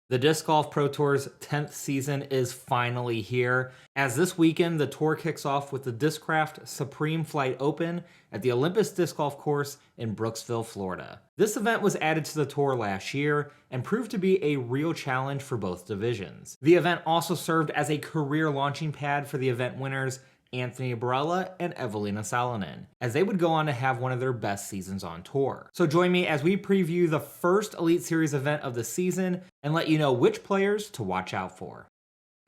The Disc Golf Pro Tour's 10th season is finally here, as this weekend the tour kicks off with the Discraft Supreme Flight Open at the Olympus Disc Golf Course in Brooksville, Florida. This event was added to the tour last year and proved to be a real challenge for both divisions. The event also served as a career launching pad for the event winners Anthony Barela and Evelina Salonen, as they would go on to have one of their best seasons on tour. So join me as we preview the first Elite Series event of the season and let you know which players to watch out for.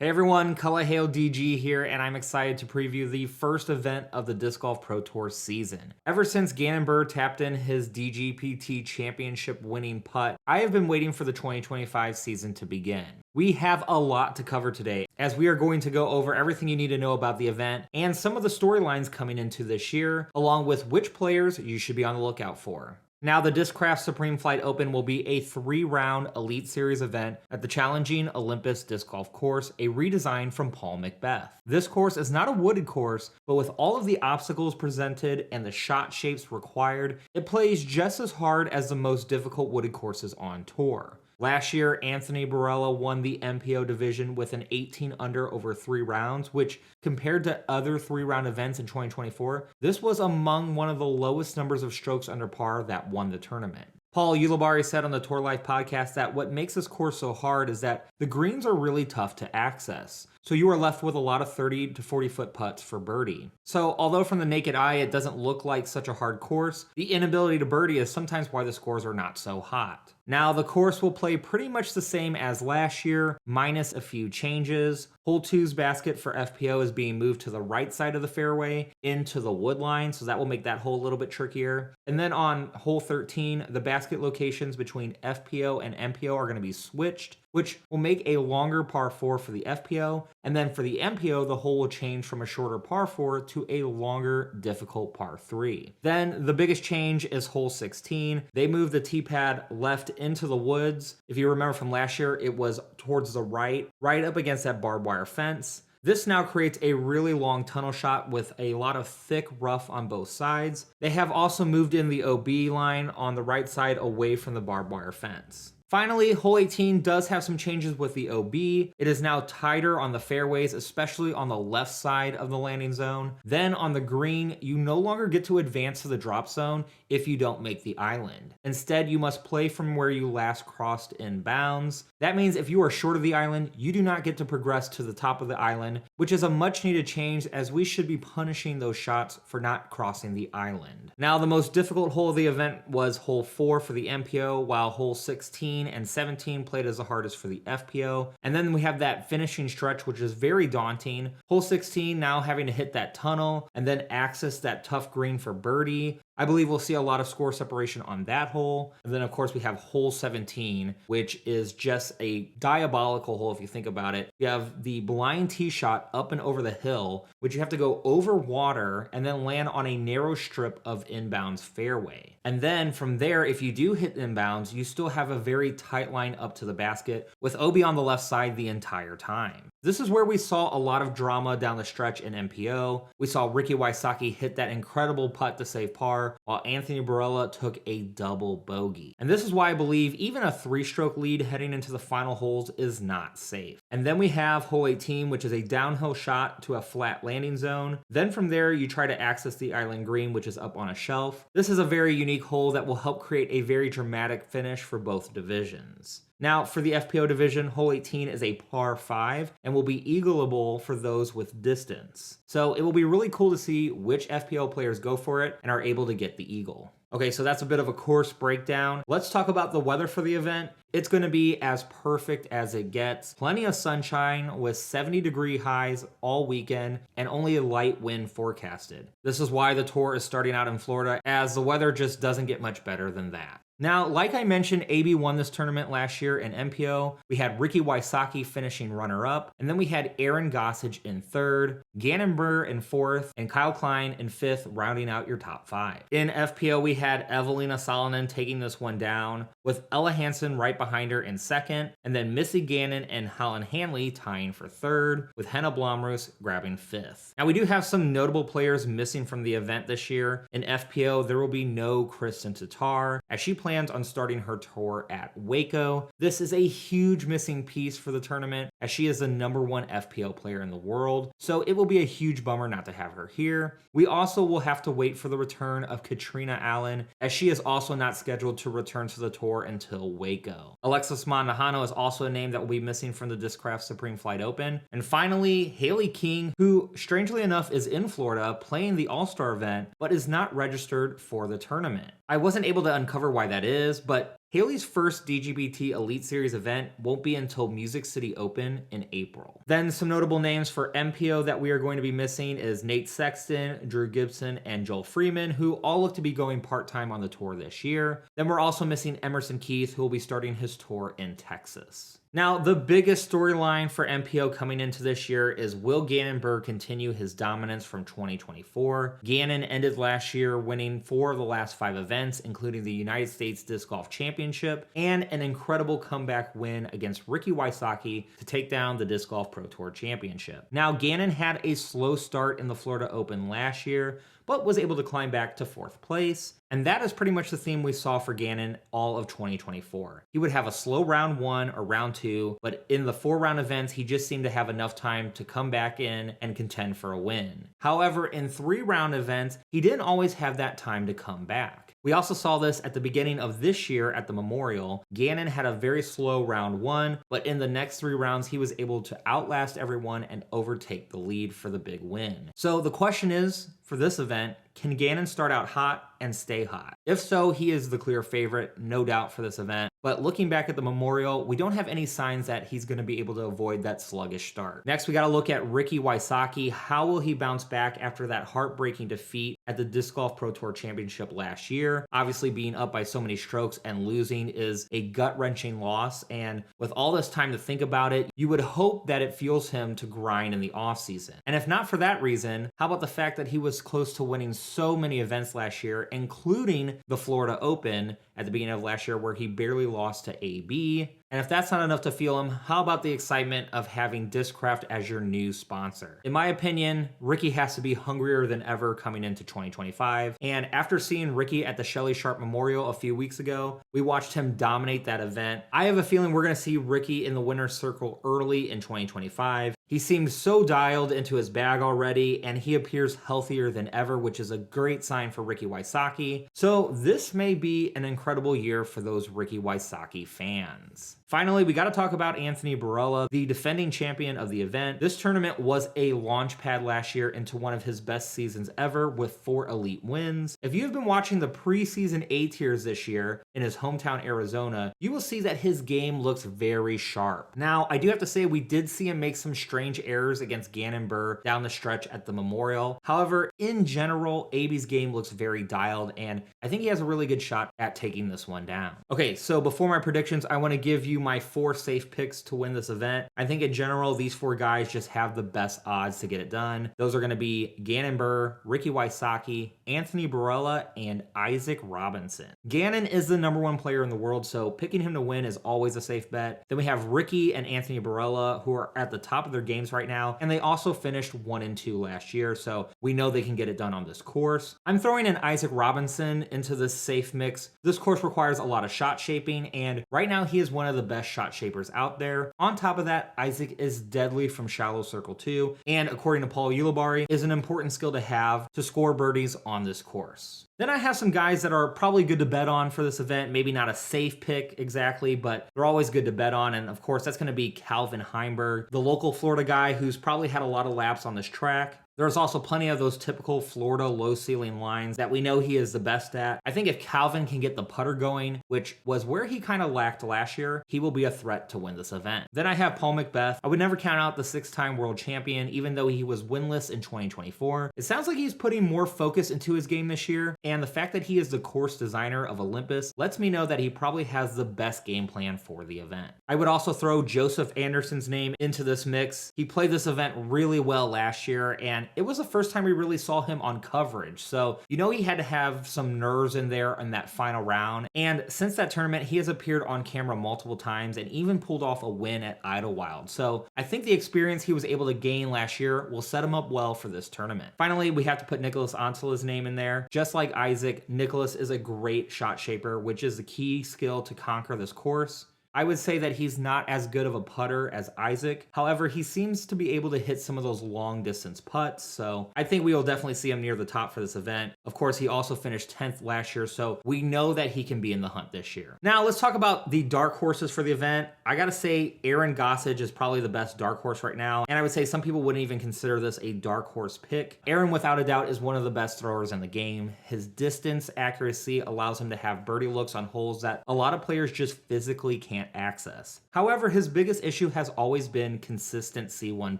Hey everyone, Kalaheo DG here, and I'm excited to preview the first event of the Disc Golf Pro Tour season. Ever since Gannon tapped in his DGPT championship winning putt, I have been waiting for the 2025 season to begin. We have a lot to cover today, as we are going to go over everything you need to know about the event and some of the storylines coming into this year, along with which players you should be on the lookout for. Now, the Discraft Supreme Flight Open will be a 3-round Elite Series event at the challenging Olympus Disc Golf Course, a redesign from Paul McBeth. This course is not a wooded course, but with all of the obstacles presented and the shot shapes required, it plays just as hard as the most difficult wooded courses on tour. Last year, Anthony Barela won the MPO division with an 18 under over 3 rounds, which compared to other 3-round events in 2024, this was among one of the lowest numbers of strokes under par that won the tournament. Paul Ulibarri said on the Tour Life podcast that what makes this course so hard is that the greens are really tough to access. So you are left with a lot of 30 to 40 foot putts for birdie. So although from the naked eye it doesn't look like such a hard course, the inability to birdie is sometimes why the scores are not so hot. Now the course will play pretty much the same as last year, minus a few changes. Hole 2's basket for FPO is being moved to the right side of the fairway into the wood line, so that will make that hole a little bit trickier. And then on hole 13, the basket locations between FPO and MPO are going to be switched, which will make a longer par 4 for the FPO, and then for the MPO, the hole will change from a shorter par 4 to a longer, difficult par 3. Then the biggest change is hole 16. They moved the tee pad left into the woods. If you remember from last year, it was towards the right up against that barbed wire fence. This now creates a really long tunnel shot with a lot of thick rough on both sides. They have also moved in the OB line on the right side away from the barbed wire fence. Finally, hole 18 does have some changes with the OB. It is now tighter on the fairways, especially on the left side of the landing zone. Then on the green, you no longer get to advance to the drop zone if you don't make the island. Instead, you must play from where you last crossed in bounds. That means if you are short of the island, you do not get to progress to the top of the island, which is a much needed change as we should be punishing those shots for not crossing the island. Now, the most difficult hole of the event was hole 4 for the MPO, while hole 16 and 17 played as the hardest for the FPO. And then we have that finishing stretch, which is very daunting. Hole 16 now having to hit that tunnel and then access that tough green for birdie. I believe we'll see a lot of score separation on that hole. And then of course we have hole 17, which is just a diabolical hole if you think about it. You have the blind tee shot up and over the hill, which you have to go over water and then land on a narrow strip of inbounds fairway. And then from there, if you do hit inbounds, you still have a very tight line up to the basket with OB on the left side the entire time. This is where we saw a lot of drama down the stretch in MPO. We saw Ricky Wysocki hit that incredible putt to save par, while Anthony Barela took a double bogey. And this is why I believe even a 3-stroke lead heading into the final holes is not safe. And then we have hole 18, which is a downhill shot to a flat landing zone. Then from there, you try to access the island green, which is up on a shelf. This is a very unique hole that will help create a very dramatic finish for both divisions. Now, for the FPO division, hole 18 is a par 5 and will be eagleable for those with distance. So it will be really cool to see which FPO players go for it and are able to get the eagle. Okay, so that's a bit of a course breakdown. Let's talk about the weather for the event. It's going to be as perfect as it gets. Plenty of sunshine with 70-degree highs all weekend and only a light wind forecasted. This is why the tour is starting out in Florida, as the weather just doesn't get much better than that. Now, like I mentioned, AB won this tournament last year in MPO. We had Ricky Wysocki finishing runner-up, and then we had Aaron Gossage in 3rd, Gannon Buhr in 4th, and Kyle Klein in 5th, rounding out your top 5. In FPO, we had Evelina Salonen taking this one down, with Ella Hansen right behind behind her in second, and then Missy, Gannon, and Holland Hanley tying for third, with Henna Blomroos grabbing fifth. Now we do have some notable players missing from the event this year. In FPO, there will be no Kristen Tatar, as she plans on starting her tour at Waco. This is a huge missing piece for the tournament, as she is the #1 FPO player in the world, so it will be a huge bummer not to have her here. We also will have to wait for the return of Katrina Allen, as she is also not scheduled to return to the tour until Waco. Alexis Mandahano is also a name that will be missing from the Discraft Supreme Flight Open. And finally, Haley King, who strangely enough is in Florida playing the All-Star event, but is not registered for the tournament. I wasn't able to uncover why that is, but Haley's first DGPT Elite Series event won't be until Music City Open in April. Then some notable names for MPO that we are going to be missing is Nate Sexton, Drew Gibson, and Joel Freeman, who all look to be going part-time on the tour this year. Then we're also missing Emerson Keith, who will be starting his tour in Texas. Now, the biggest storyline for MPO coming into this year is, will Gannon Buhr continue his dominance from 2024? Gannon ended last year winning 4 of the last 5 events, including the United States Disc Golf Championship and an incredible comeback win against Ricky Wysocki to take down the Disc Golf Pro Tour Championship. Now, Gannon had a slow start in the Florida Open last year, but was able to climb back to 4th place. And that is pretty much the theme we saw for Gannon all of 2024. He would have a slow round 1 or round 2, but in the 4-round events, he just seemed to have enough time to come back in and contend for a win. However, in 3-round events, he didn't always have that time to come back. We also saw this at the beginning of this year at the Memorial. Gannon had a very slow round 1, but in the next 3 rounds, he was able to outlast everyone and overtake the lead for the big win. So the question is, for this event, can Gannon start out hot and stay hot? If so, he is the clear favorite, no doubt, for this event. But looking back at the Memorial, we don't have any signs that he's going to be able to avoid that sluggish start. Next, we got to look at Ricky Wysocki. How will he bounce back after that heartbreaking defeat at the Disc Golf Pro Tour Championship last year? Obviously, being up by so many strokes and losing is a gut-wrenching loss, and with all this time to think about it, you would hope that it fuels him to grind in the offseason. And if not for that reason, how about the fact that he was close to winning so many events last year, including the Florida Open at the beginning of last year, where he barely lost to AB. And if that's not enough to fuel him, how about the excitement of having Discraft as your new sponsor? In my opinion, Ricky has to be hungrier than ever coming into 2025. And after seeing Ricky at the Shelly Sharp Memorial a few weeks ago, we watched him dominate that event. I have a feeling we're going to see Ricky in the winner's circle early in 2025. He seems so dialed into his bag already, and he appears healthier than ever, which is a great sign for Ricky Wysocki. So this may be an incredible year for those Ricky Wysocki fans. Finally, we got to talk about Anthony Barela, the defending champion of the event. This tournament was a launch pad last year into one of his best seasons ever with 4 elite wins. If you've been watching the preseason A tiers this year in his hometown Arizona, you will see that his game looks very sharp. Now, I do have to say we did see him make some strange errors against Gannon Buhr down the stretch at the Memorial. However, in general, AB's game looks very dialed, and I think he has a really good shot at taking this one down. Okay, so before my predictions, I want to give you my 4 safe picks to win this event. I think in general, these 4 guys just have the best odds to get it done. Those are going to be Gannon Buhr, Ricky Wysocki, Anthony Barela, and Isaac Robinson. Gannon is the #1 player in the world, so picking him to win is always a safe bet. Then we have Ricky and Anthony Barela, who are at the top of their games right now, and they also finished 1 and 2 last year, so we know they can get it done on this course. I'm throwing in Isaac Robinson into this safe mix. This course requires a lot of shot shaping, and right now he is one of the best shot shapers out there. On top of that, Isaac is deadly from shallow circle 2, and according to Paul Ulibarri, is an important skill to have to score birdies on this course. Then I have some guys that are probably good to bet on for this event. Maybe not a safe pick exactly, but they're always good to bet on. And of course, that's going to be Calvin Heimberg, the local Florida guy who's probably had a lot of laps on this track. There's also plenty of those typical Florida low ceiling lines that we know he is the best at. I think if Calvin can get the putter going, which was where he kind of lacked last year, he will be a threat to win this event. Then I have Paul McBeth. I would never count out the 6-time world champion, even though he was winless in 2024. It sounds like he's putting more focus into his game this year, and the fact that he is the course designer of Olympus lets me know that he probably has the best game plan for the event. I would also throw Joseph Anderson's name into this mix. He played this event really well last year, and and it was the first time we really saw him on coverage. So, you know, he had to have some nerves in there in that final round. And since that tournament, he has appeared on camera multiple times and even pulled off a win at Idlewild. So I think the experience he was able to gain last year will set him up well for this tournament. Finally, we have to put Nicholas Ontala's name in there. Just like Isaac, Nicholas is a great shot shaper, which is the key skill to conquer this course. I would say that he's not as good of a putter as Isaac. However, he seems to be able to hit some of those long distance putts, so I think we will definitely see him near the top for this event. Of course, he also finished 10th last year, so we know that he can be in the hunt this year. Now, let's talk about the dark horses for the event. I gotta say, Aaron Gossage is probably the best dark horse right now, and I would say some people wouldn't even consider this a dark horse pick. Aaron, without a doubt, is one of the best throwers in the game. His distance accuracy allows him to have birdie looks on holes that a lot of players just physically can't access. However, his biggest issue has always been consistent C1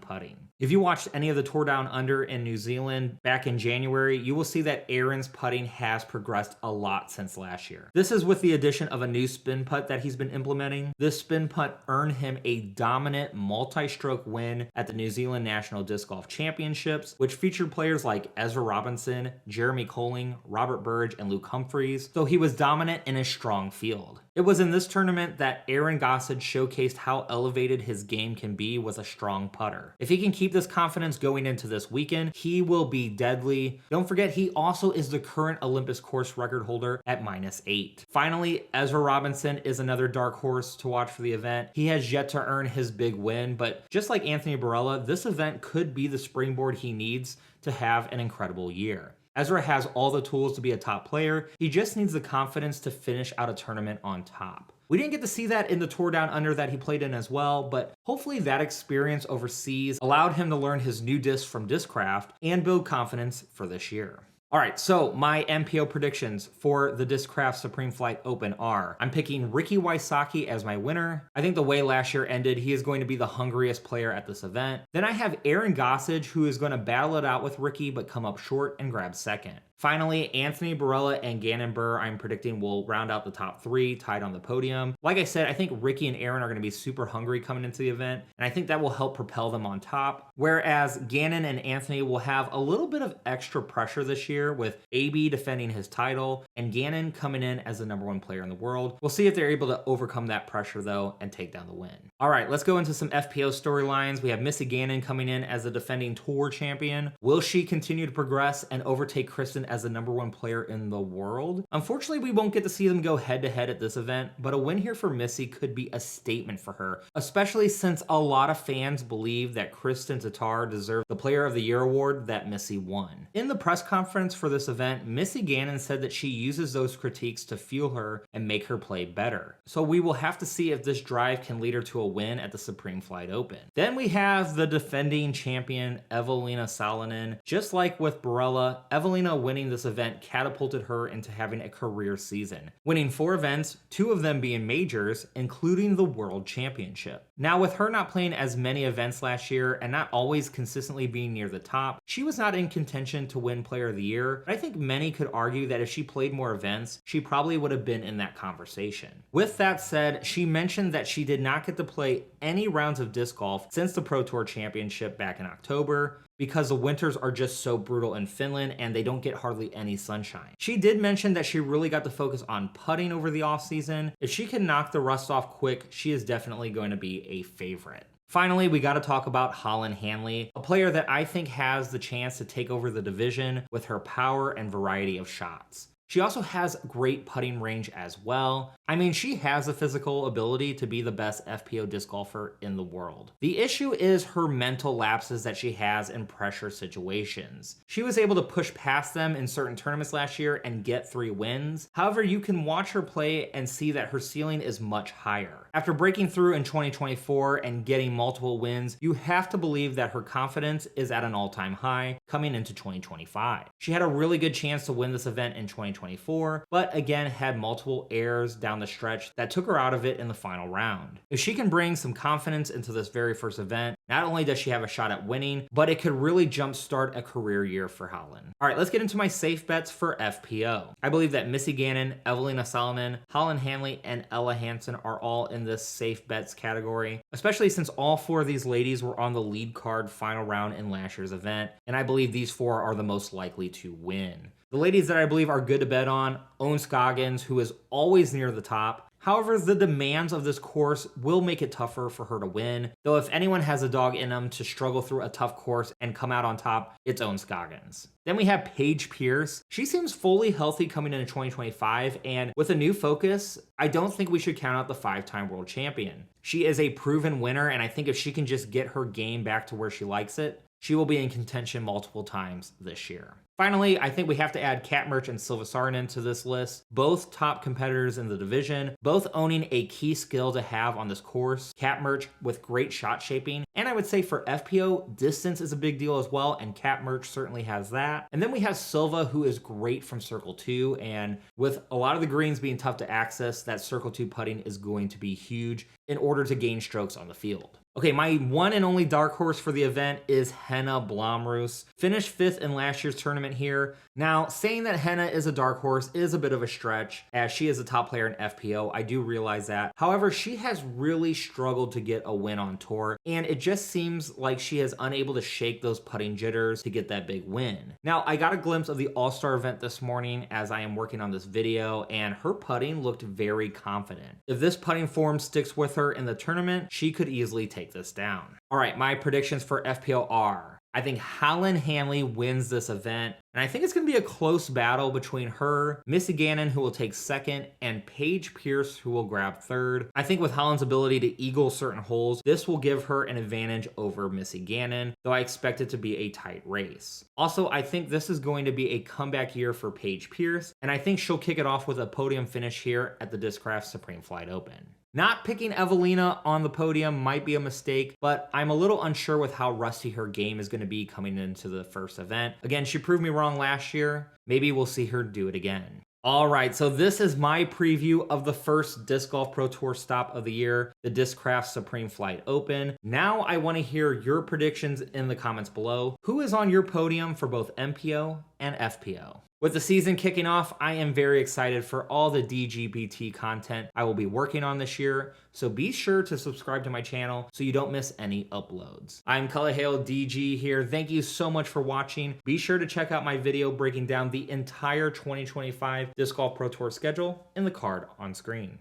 putting. If you watched any of the Tour Down Under in New Zealand back in January, you will see that Aaron's putting has progressed a lot since last year. This is with the addition of a new spin putt that he's been implementing. This spin putt earned him a dominant multi-stroke win at the New Zealand National Disc Golf Championships, which featured players like Ezra Robinson, Jeremy Colling, Robert Burge, and Luke Humphreys, so he was dominant in a strong field. It was in this tournament that Aaron Gossage showcased how elevated his game can be with a strong putter. If he can keep this confidence going into this weekend, he will be deadly. Don't forget, he also is the current Olympus course record holder at -8. Finally, Ezra Robinson is another dark horse to watch for the event. He has yet to earn his big win, but just like Anthony Barela, this event could be the springboard he needs to have an incredible year. Ezra has all the tools to be a top player. He just needs the confidence to finish out a tournament on top. We didn't get to see that in the Tour Down Under that he played in as well, but hopefully that experience overseas allowed him to learn his new disc from Discraft and build confidence for this year. All right, so my MPO predictions for the Discraft Supreme Flight Open are, I'm picking Ricky Wysocki as my winner. I think the way last year ended, he is going to be the hungriest player at this event. Then I have Aaron Gossage, who is going to battle it out with Ricky, but come up short and grab second. Finally, Anthony Barela and Gannon Buhr, I'm predicting, will round out the top 3, tied on the podium. Like I said, I think Ricky and Aaron are going to be super hungry coming into the event, and I think that will help propel them on top. Whereas Gannon and Anthony will have a little bit of extra pressure this year with AB defending his title and Gannon coming in as the #1 player in the world. We'll see if they're able to overcome that pressure, though, and take down the win. All right, let's go into some FPO storylines. We have Missy Gannon coming in as the defending tour champion. Will she continue to progress and overtake Kristen as the #1 player in the world? Unfortunately, we won't get to see them go head-to-head at this event, but a win here for Missy could be a statement for her, especially since a lot of fans believe that Kristen Tatar deserved the Player of the Year award that Missy won. In the press conference for this event, Missy Gannon said that she uses those critiques to fuel her and make her play better. So we will have to see if this drive can lead her to a win at the Supreme Flight Open. Then we have the defending champion, Evelina Salonen. Just like with Barela, Evelina winning this event catapulted her into having a career season, winning 4 events, 2 of them being majors, including the World Championship. Now, with her not playing as many events last year and not always consistently being near the top, she was not in contention to win Player of the Year, but I think many could argue that if she played more events, she probably would have been in that conversation. With that said, she mentioned that she did not get to play any rounds of disc golf since the Pro Tour Championship back in October, because the winters are just so brutal in Finland and they don't get hardly any sunshine. She did mention that she really got to focus on putting over the offseason. If she can knock the rust off quick, she is definitely going to be a favorite. Finally, we got to talk about Holyn Handley, a player that I think has the chance to take over the division with her power and variety of shots. She also has great putting range as well. I mean, she has the physical ability to be the best FPO disc golfer in the world. The issue is her mental lapses that she has in pressure situations. She was able to push past them in certain tournaments last year and get 3 wins. However, you can watch her play and see that her ceiling is much higher. After breaking through in 2024 and getting multiple wins, you have to believe that her confidence is at an all-time high coming into 2025. She had a really good chance to win this event in 2024, but again had multiple errors down the stretch that took her out of it in the final round. If she can bring some confidence into this very first event, Not only does she have a shot at winning, but it could really jumpstart a career year for Holland. All right, let's get into my safe bets for FPO. I believe that Missy Gannon, Evelina Salonen, Holland Hanley, and Ella Hansen are all in this safe bets category, especially since all 4 of these ladies were on the lead card final round in last year's event, and I believe these 4 are the most likely to win. The ladies that I believe are good to bet on, Owen Scoggins, who is always near the top. However, the demands of this course will make it tougher for her to win, though if anyone has a dog in them to struggle through a tough course and come out on top, it's Owen Scoggins. Then we have Paige Pierce. She seems fully healthy coming into 2025, and with a new focus, I don't think we should count out the 5-time world champion. She is a proven winner, and I think if she can just get her game back to where she likes it, she will be in contention multiple times this year. Finally, I think we have to add Kat Mertz and Silva Saarinen to this list. Both top competitors in the division, both owning a key skill to have on this course. Kat Mertz with great shot shaping. And I would say for FPO, distance is a big deal as well, and Kat Mertz certainly has that. And then we have Silva, who is great from Circle 2, and with a lot of the greens being tough to access, that Circle 2 putting is going to be huge in order to gain strokes on the field. Okay, my one and only dark horse for the event is Henna Blomroos. Finished 5th in last year's tournament here. Now, saying that Henna is a dark horse is a bit of a stretch, as she is a top player in FPO. I do realize that. However, she has really struggled to get a win on tour, and it just seems like she is unable to shake those putting jitters to get that big win. Now, I got a glimpse of the All-Star event this morning as I am working on this video, and her putting looked very confident. If this putting form sticks with her in the tournament, she could easily take this down. All right, my predictions for FPO are: I think Holland Hanley wins this event, and I think it's going to be a close battle between her, Missy Gannon, who will take 2nd, and Paige Pierce, who will grab 3rd. I think with Holland's ability to eagle certain holes, this will give her an advantage over Missy Gannon, though I expect it to be a tight race. Also, I think this is going to be a comeback year for Paige Pierce, and I think she'll kick it off with a podium finish here at the Discraft Supreme Flight Open. Not picking Evelina on the podium might be a mistake, but I'm a little unsure with how rusty her game is going to be coming into the first event. Again, she proved me wrong last year. Maybe we'll see her do it again. All right, so this is my preview of the first Disc Golf Pro Tour stop of the year, the Discraft Supreme Flight Open. Now I want to hear your predictions in the comments below. Who is on your podium for both MPO and FPO? With the season kicking off, I am very excited for all the DGPT content I will be working on this year, so be sure to subscribe to my channel so you don't miss any uploads. I'm Culahale DG here. Thank you so much for watching. Be sure to check out my video breaking down the entire 2025 Disc Golf Pro Tour schedule in the card on screen.